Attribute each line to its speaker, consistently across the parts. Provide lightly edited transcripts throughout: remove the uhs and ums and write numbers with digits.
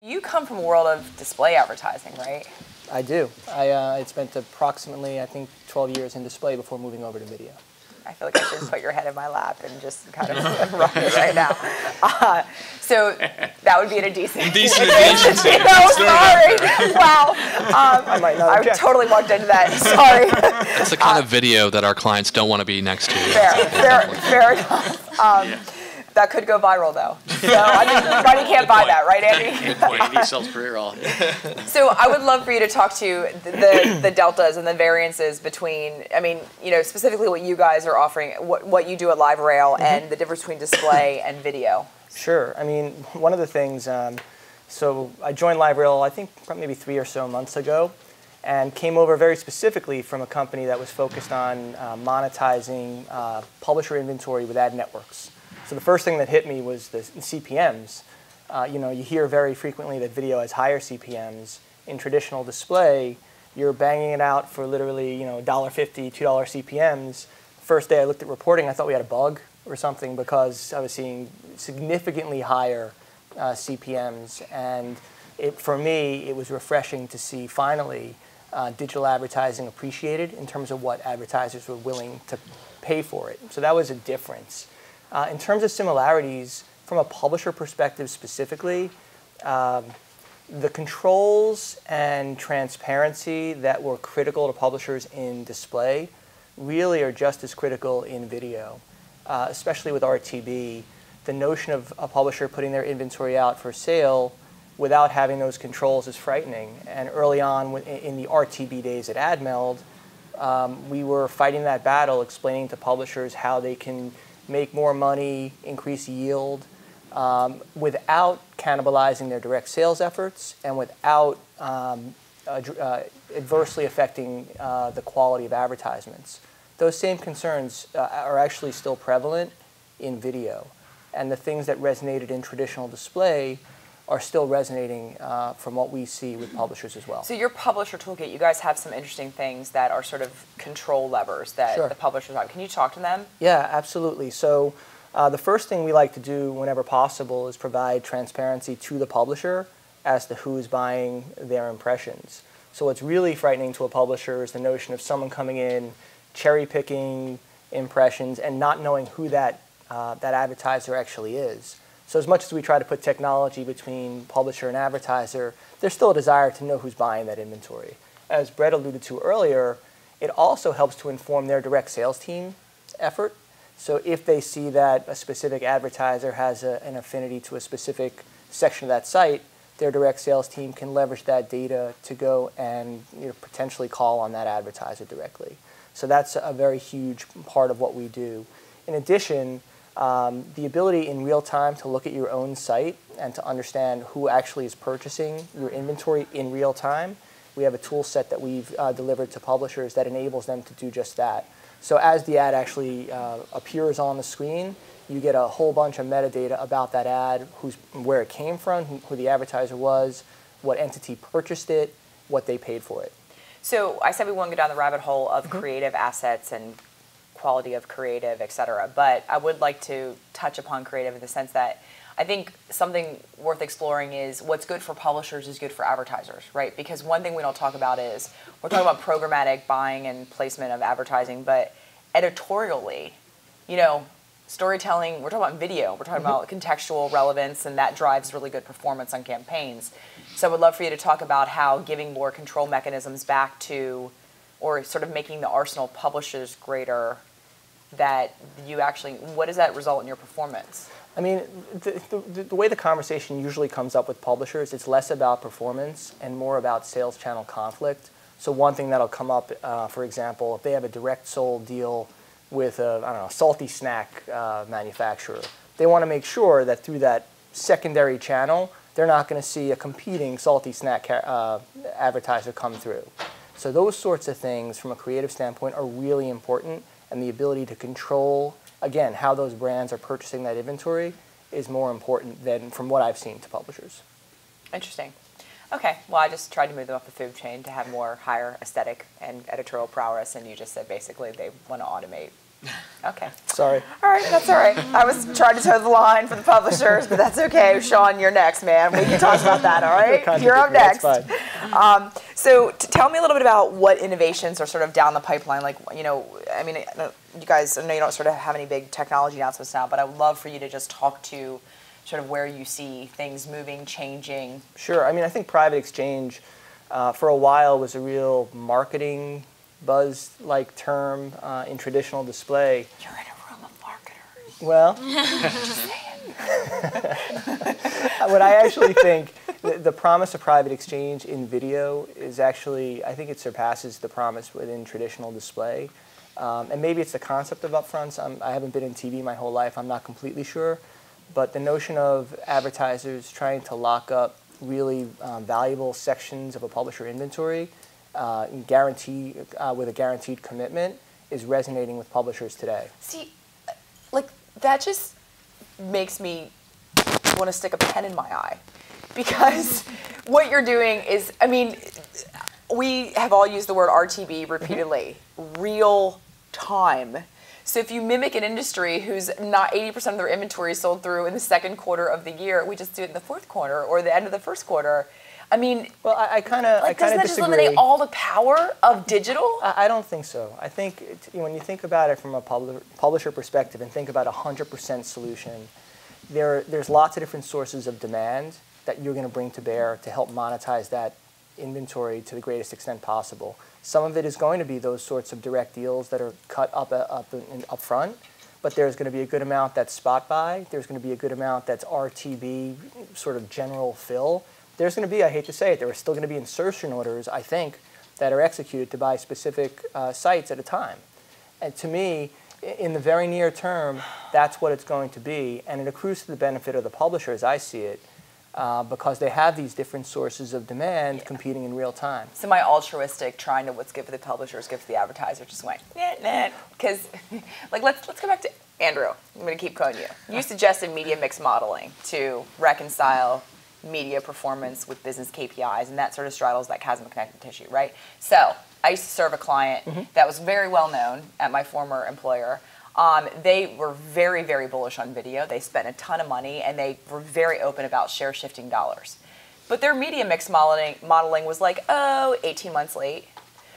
Speaker 1: You come from a world of display advertising, right?
Speaker 2: I do. I spent approximately, I think, 12 years in display before moving over to video.
Speaker 1: I feel like I should put your head in my lap and just kind of rock it right now. So that would be a decent addition. No, sorry. Wow.
Speaker 2: I might not object.
Speaker 1: I totally walked into that. Sorry.
Speaker 3: That's the kind of video that our clients don't want to be next to.
Speaker 1: Fair enough. That could go viral, though. So I think money can't buy that, right, Andy?
Speaker 4: Good point. Andy sells career all.
Speaker 1: So I would love for you to talk to the deltas and the variances between, I mean, you know, specifically what you guys are offering, what you do at LiveRail, and the difference between display and video.
Speaker 2: Sure. I mean, one of the things, so I joined LiveRail, I think maybe 3 or so months ago, and came over very specifically from a company that was focused on monetizing publisher inventory with ad networks. So the first thing that hit me was the CPMs. You know, you hear very frequently that video has higher CPMs. In traditional display, you're banging it out for literally, you know, $1.50, $2 CPMs. First day I looked at reporting, I thought we had a bug or something because I was seeing significantly higher CPMs. And for me, it was refreshing to see finally digital advertising appreciated in terms of what advertisers were willing to pay for it. So that was a difference. In terms of similarities, from a publisher perspective specifically, the controls and transparency that were critical to publishers in display really are just as critical in video, especially with RTB. The notion of a publisher putting their inventory out for sale without having those controls is frightening. And early on in the RTB days at AdMeld, we were fighting that battle, explaining to publishers how they can make more money, increase yield, without cannibalizing their direct sales efforts and without adversely affecting the quality of advertisements. Those same concerns are actually still prevalent in video. And the things that resonated in traditional display are still resonating from what we see with publishers as well.
Speaker 1: So your publisher toolkit, you guys have some interesting things that are sort of control levers that the publishers have. Can you talk to them?
Speaker 2: Yeah, absolutely. So the first thing we like to do whenever possible is provide transparency to the publisher as to who's buying their impressions. So what's really frightening to a publisher is the notion of someone coming in, cherry-picking impressions, and not knowing who that advertiser actually is. So as much as we try to put technology between publisher and advertiser, there's still a desire to know who's buying that inventory. As Brett alluded to earlier, it also helps to inform their direct sales team effort. So if they see that a specific advertiser has an affinity to a specific section of that site, their direct sales team can leverage that data to go and potentially call on that advertiser directly. So that's a very huge part of what we do. In addition, the ability in real time to look at your own site and to understand who actually is purchasing your inventory in real time. We have a tool set that we've delivered to publishers that enables them to do just that. So as the ad actually appears on the screen, you get a whole bunch of metadata about that ad, where it came from, who the advertiser was, what entity purchased it, what they paid for it.
Speaker 1: So I said we won't go down the rabbit hole of creative assets and quality of creative, et cetera, but I would like to touch upon creative in the sense that I think something worth exploring is what's good for publishers is good for advertisers, right? Because one thing we don't talk about is, we're talking about programmatic buying and placement of advertising, but editorially, you know, storytelling, we're talking about video, we're talking about contextual relevance, and that drives really good performance on campaigns. So I would love for you to talk about how giving more control mechanisms back to, or sort of making the arsenal publishers greater, that you actually, what does that result in your performance?
Speaker 2: I mean, the way the conversation usually comes up with publishers, it's less about performance and more about sales channel conflict. So one thing that'll come up, for example, if they have a direct sold deal with a, I don't know, salty snack manufacturer, they want to make sure that through that secondary channel, they're not going to see a competing salty snack advertiser come through. So those sorts of things from a creative standpoint are really important, and the ability to control, again, how those brands are purchasing that inventory is more important than from what I've seen to publishers.
Speaker 1: Interesting. Okay, well, I just tried to move them up the food chain to have more higher aesthetic and editorial prowess, and you just said basically they want to automate Okay.
Speaker 2: Sorry.
Speaker 1: All right, that's all right. I was trying to toe the line for the publishers, but that's okay. Sean, you're next, man. We can talk about that, all right? You're up next.
Speaker 2: That's fine.
Speaker 1: So tell me a little bit about what innovations are sort of down the pipeline. Like, you know, I mean, you guys, I know you don't sort of have any big technology announcements now, but I would love for you to just talk to sort of where you see things moving, changing.
Speaker 2: Sure. I mean, I think private exchange for a while was a real marketing buzz-like term in traditional display.
Speaker 1: You're in a room of marketers.
Speaker 2: Well, what I actually think, the promise of private exchange in video is actually, I think it surpasses the promise within traditional display. And maybe it's the concept of upfronts. I haven't been in TV my whole life. I'm not completely sure. But the notion of advertisers trying to lock up really valuable sections of a publisher inventory with a guaranteed commitment is resonating with publishers today.
Speaker 1: See, like, that just makes me want to stick a pen in my eye. Because what you're doing is, I mean, we have all used the word RTB repeatedly, real time. So if you mimic an industry whose not 80% of their inventory is sold through in the second quarter of the year, we just do it in the fourth quarter or the end of the first quarter. I mean,
Speaker 2: well, I kind of
Speaker 1: like, doesn't that just eliminate all the power of digital?
Speaker 2: I don't think so. I think when you think about it from a publisher perspective and think about a 100% solution, there's lots of different sources of demand that you're going to bring to bear to help monetize that inventory to the greatest extent possible. Some of it is going to be those sorts of direct deals that are cut up front, but there's going to be a good amount that's spot buy. There's going to be a good amount that's RTB, sort of general fill. There's going to be, I hate to say it, there are still going to be insertion orders, I think, that are executed to buy specific sites at a time. And to me, in the very near term, that's what it's going to be, and it accrues to the benefit of the publisher, as I see it, because they have these different sources of demand competing in real time.
Speaker 1: So my altruistic trying to what's good for the publishers, good for the advertiser just went, nah. Because, like, let's go back to Andrew. I'm going to keep quoting you. You suggested media mix modeling to reconcile media performance with business KPIs, and that sort of straddles that chasm of connective tissue, right? So I used to serve a client that was very well known at my former employer. They were very, very bullish on video. They spent a ton of money, and they were very open about share shifting dollars. But their media mix modeling was like, 18 months late.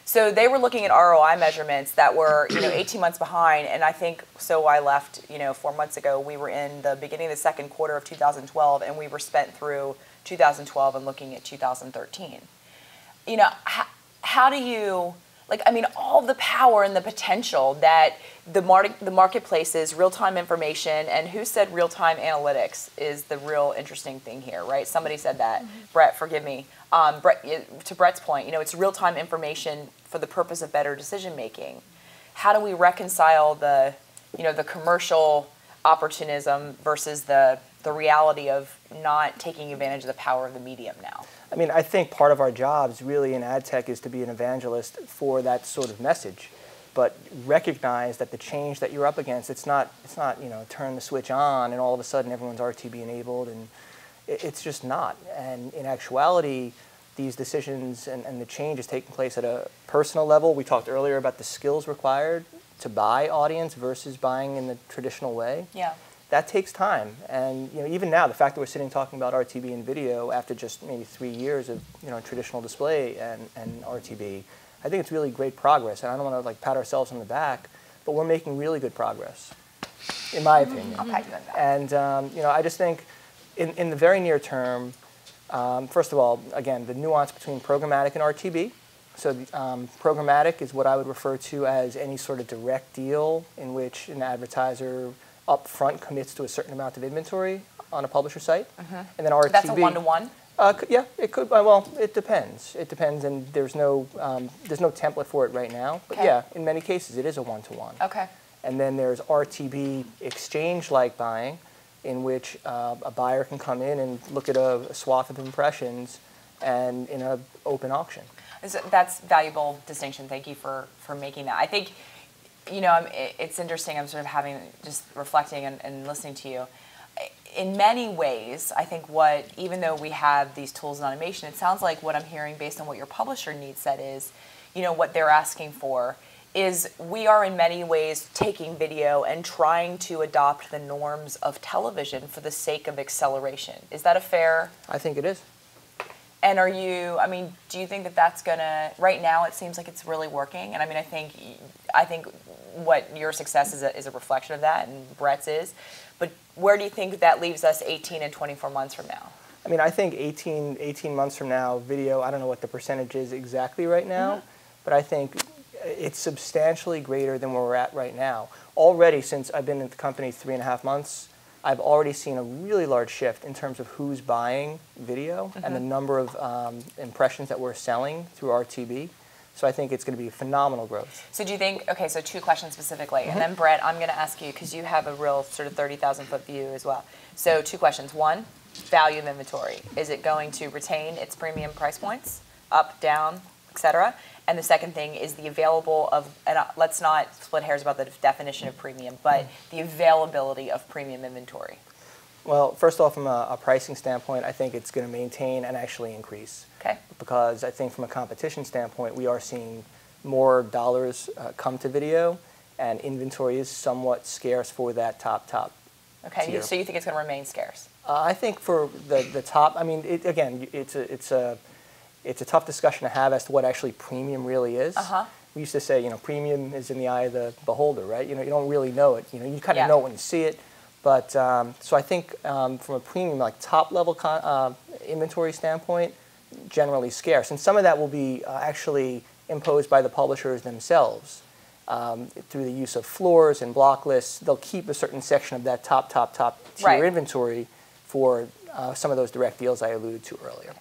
Speaker 1: So they were looking at ROI measurements that were, 18 months behind. And I think, so I left, 4 months ago. We were in the beginning of the second quarter of 2012, and we were spent through 2012 and looking at 2013. How do you, all the power and the potential that the marketplace's real-time information, and who said real-time analytics is the real interesting thing here, right? Somebody said that. Brett, forgive me. To Brett's point, it's real-time information for the purpose of better decision-making. How do we reconcile the commercial opportunism versus the reality of not taking advantage of the power of the medium now?
Speaker 2: I mean, I think part of our jobs really in ad tech is to be an evangelist for that sort of message, but recognize that the change that you're up against, it's not turn the switch on and all of a sudden everyone's RTB enabled, and it's just not. And in actuality, these decisions and the change is taking place at a personal level. We talked earlier about the skills required to buy audience versus buying in the traditional way.
Speaker 1: Yeah.
Speaker 2: That takes time, and even now, the fact that we're sitting talking about RTB and video after just maybe 3 years of traditional display and RTB, I think it's really great progress. And I don't want to pat ourselves on the back, but we're making really good progress, in my opinion.
Speaker 1: I'll pat you on the back.
Speaker 2: And I just think in the very near term, first of all, again, the nuance between programmatic and RTB. So programmatic is what I would refer to as any sort of direct deal in which an advertiser upfront commits to a certain amount of inventory on a publisher site, and then RTB.
Speaker 1: That's a one-to-one?
Speaker 2: Yeah, it could. Well, it depends. It depends, and there's no template for it right now. But yeah, in many cases, it is a one-to-one.
Speaker 1: Okay.
Speaker 2: And then there's RTB exchange-like buying, in which a buyer can come in and look at a swath of impressions, and in an open auction.
Speaker 1: That's valuable distinction. Thank you for making that. I think. It's interesting. I'm sort of just reflecting and listening to you. In many ways, I think even though we have these tools in automation, it sounds like what I'm hearing based on what your publisher needs set is, what they're asking for is we are in many ways taking video and trying to adopt the norms of television for the sake of acceleration. Is that a fair?
Speaker 2: I think it is.
Speaker 1: And are you, I mean, do you think that that's gonna, right now it seems like it's really working, and I mean, I think what your success is a reflection of that, and Brett's is, but where do you think that leaves us 18 and 24 months from now?
Speaker 2: I mean, I think 18 months from now, video, I don't know what the percentage is exactly right now, but I think it's substantially greater than where we're at right now. Already, since I've been at the company 3.5 months, I've already seen a really large shift in terms of who's buying video and the number of impressions that we're selling through RTB. So I think it's going to be phenomenal growth.
Speaker 1: So do you think, okay, so 2 questions specifically, and then Brett, I'm going to ask you, because you have a real sort of 30,000-foot view as well. So 2 questions. 1, value of inventory. Is it going to retain its premium price points, up, down, etc.? And the second thing is the available of, and let's not split hairs about the definition of premium, but the availability of premium inventory.
Speaker 2: Well, first off, from a pricing standpoint, I think it's going to maintain and actually increase.
Speaker 1: Okay.
Speaker 2: Because I think from a competition standpoint, we are seeing more dollars come to video, and inventory is somewhat scarce for that top
Speaker 1: Okay,
Speaker 2: tier.
Speaker 1: so you think it's going to remain scarce?
Speaker 2: I think for the top, I mean, again, it's a tough discussion to have as to what actually premium really is. We used to say, you know, premium is in the eye of the beholder, right? You know, you don't really know it. You know, you kind of know it when you see it. But so I think from a premium, like top level inventory standpoint, generally scarce. And some of that will be actually imposed by the publishers themselves through the use of floors and block lists. They'll keep a certain section of that top tier inventory for some of those direct deals I alluded to earlier.